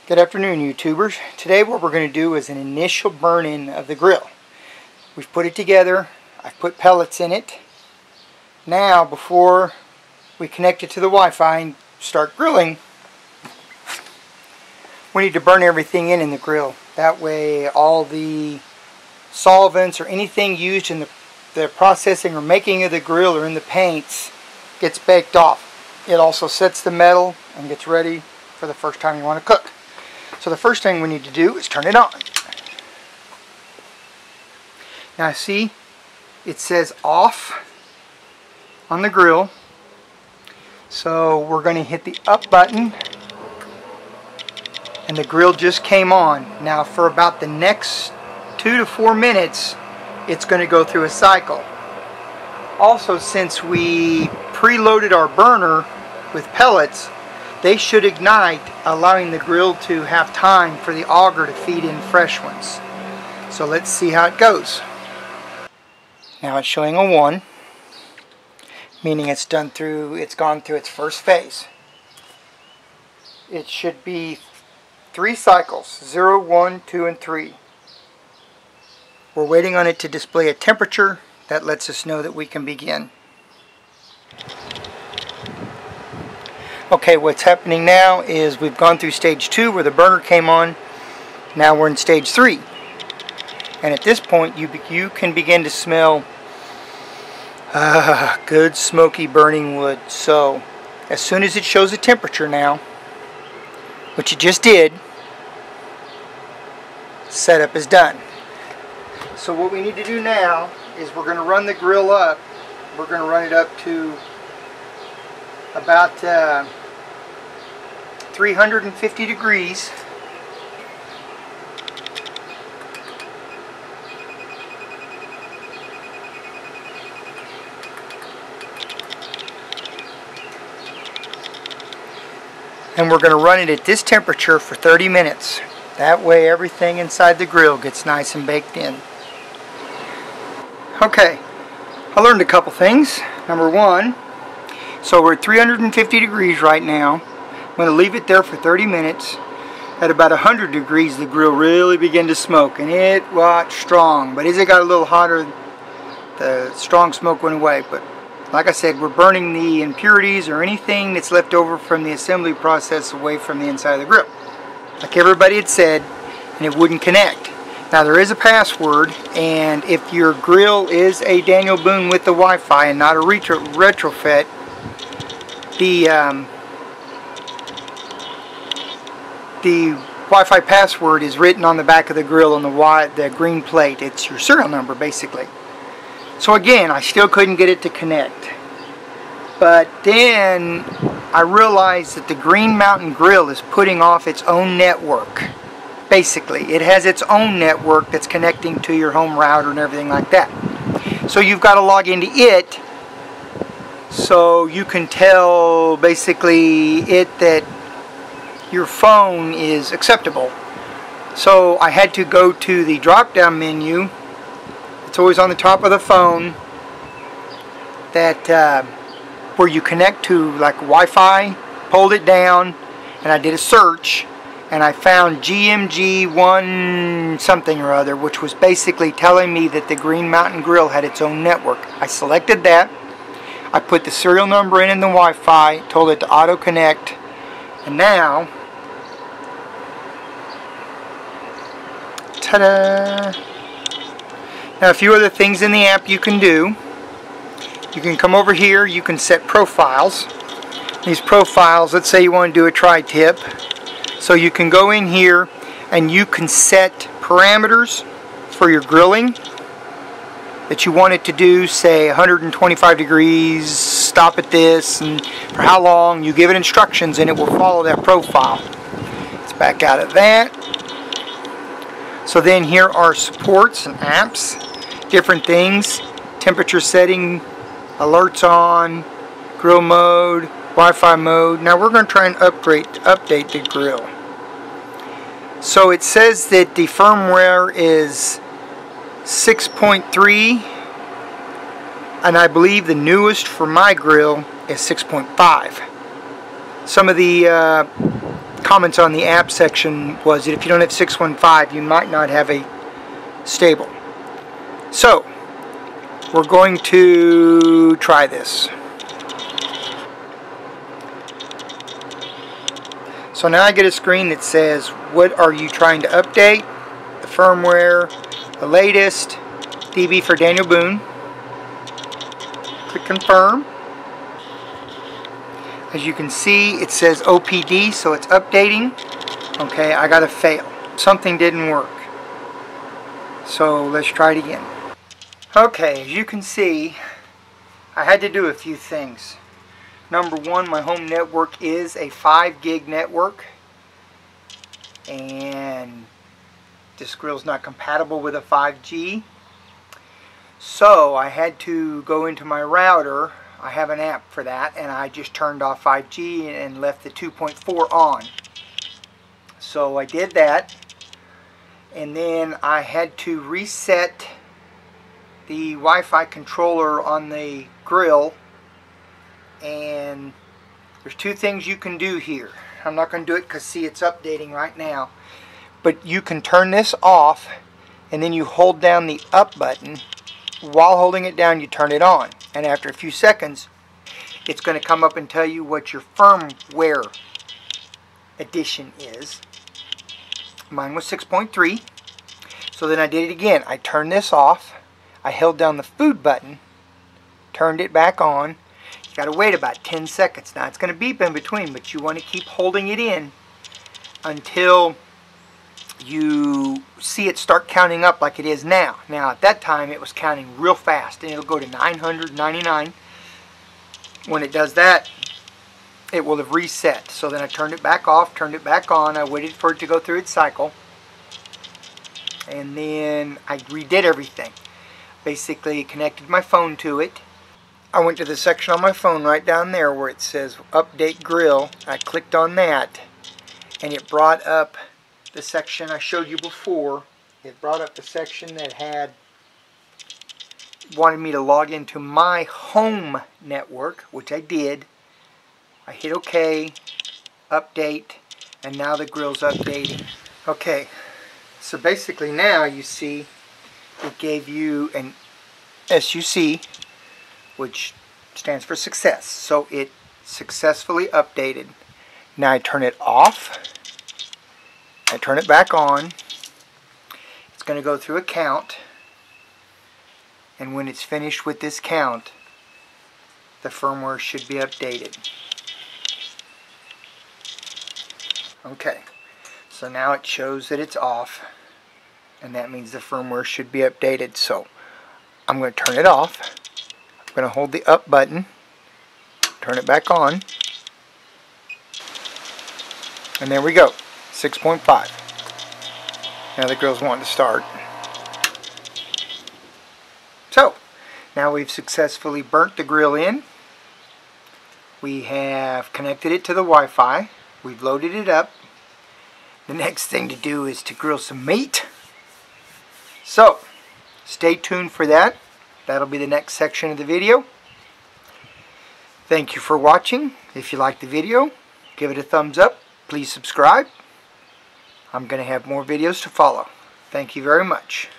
Good afternoon, YouTubers. Today what we're going to do is an initial burn-in of the grill. We've put it together. I've put pellets in it. Now, before we connect it to the Wi-Fi and start grilling, we need to burn everything in the grill. That way all the solvents or anything used in the processing or making of the grill or in the paints gets baked off. It also sets the metal and gets ready for the first time you want to cook. So the first thing we need to do is turn it on. Now see, it says off on the grill. So we're going to hit the up button and the grill just came on. Now for about the next 2 to 4 minutes it's going to go through a cycle. Also, since we preloaded our burner with pellets, they should ignite, allowing the grill to have time for the auger to feed in fresh ones. So let's see how it goes. Now it's showing a 1, meaning it's gone through its first phase. It should be 3 cycles, 0, 1, 2, and 3. We're waiting on it to display a temperature that lets us know that we can begin. Okay, what's happening now is we've gone through stage 2 where the burner came on. Now we're in stage 3. And at this point you can begin to smell good smoky burning wood. So as soon as it shows a temperature now, which it just did, setup is done. So what we need to do now is we're going to run the grill up. We're going to run it up to about 350 degrees. And we're going to run it at this temperature for 30 minutes. That way everything inside the grill gets nice and baked in. Okay, I learned a couple things. Number one, so we're at 350 degrees right now. I'm going to leave it there for 30 minutes. At about 100 degrees the grill really began to smoke, and it was strong. But as it got a little hotter, the strong smoke went away. But like I said, we're burning the impurities or anything that's left over from the assembly process away from the inside of the grill, like everybody had said, and it wouldn't connect. Now there is a password, and if your grill is a Daniel Boone with the Wi-Fi and not a retrofit, the Wi-Fi password is written on the back of the grill on the green plate. It's your serial number basically. So again, I still couldn't get it to connect. But then I realized that the Green Mountain Grill is putting off its own network. Basically, it has its own network that's connecting to your home router and everything like that. So you've got to log into it so you can tell basically it that your phone is acceptable. So I had to go to the drop down menu. It's always on the top of the phone, that where you connect to like Wi-Fi. Pulled it down and I did a search and I found GMG1 something or other, which was basically telling me that the Green Mountain Grill had its own network. I selected that. I put the serial number in the Wi-Fi, told it to auto connect, and now, ta-da! Now a few other things in the app you can do. You can come over here, you can set profiles. These profiles, let's say you want to do a tri-tip. So you can go in here and you can set parameters for your grilling that you want it to do, say 125 degrees, stop at this, and for how long. You give it instructions and it will follow that profile. Let's back out of that. So then here are supports and apps, different things, temperature setting, alerts on, grill mode, Wi-Fi mode. Now we're going to try and update the grill. So it says that the firmware is 6.3, and I believe the newest for my grill is 6.5. Some of the comments on the app section was that if you don't have 615, you might not have a stable. So we're going to try this. So now I get a screen that says, what are you trying to update? The firmware, the latest, DB for Daniel Boone. Click confirm. As you can see, it says OPD, so it's updating. Okay, I got a fail. Something didn't work. So let's try it again. Okay, as you can see, I had to do a few things. Number one, my home network is a 5 gig network, and this grill's not compatible with a 5G. So I had to go into my router. I have an app for that, and I just turned off 5G and left the 2.4 on. So I did that, and then I had to reset the Wi-Fi controller on the grill. And there's two things you can do here. I'm not going to do it because, see, it's updating right now. But you can turn this off, and then you hold down the up button. While holding it down, you turn it on. And after a few seconds, it's going to come up and tell you what your firmware edition is. Mine was 6.3. So then I did it again. I turned this off. I held down the food button, turned it back on. You got to wait about 10 seconds. Now it's going to beep in between, but you want to keep holding it in until you see it start counting up like it is now. Now at that time it was counting real fast, and it'll go to 999. When it does that, it will have reset. So then I turned it back off, turned it back on. I waited for it to go through its cycle, and then I redid everything. Basically connected my phone to it. I went to the section on my phone right down there where it says Update Grill. I clicked on that, and it brought up the section I showed you before. It brought up the section that wanted me to log into my home network, which I did. I hit OK, update, and now the grill's updating. Okay, so basically now you see it gave you an SUC, which stands for success. So it successfully updated. Now I turn it off. I turn it back on. It's going to go through a count. And when it's finished with this count, the firmware should be updated. Okay, so now it shows that it's off, and that means the firmware should be updated. So I'm going to turn it off. I'm going to hold the up button, turn it back on, and there we go, 6.5. Now the grill's wanting to start. So now we've successfully burnt the grill in. We have connected it to the Wi-Fi. We've loaded it up. The next thing to do is to grill some meat. So stay tuned for that. That'll be the next section of the video. Thank you for watching. If you liked the video, give it a thumbs up. Please subscribe. I'm going to have more videos to follow. Thank you very much.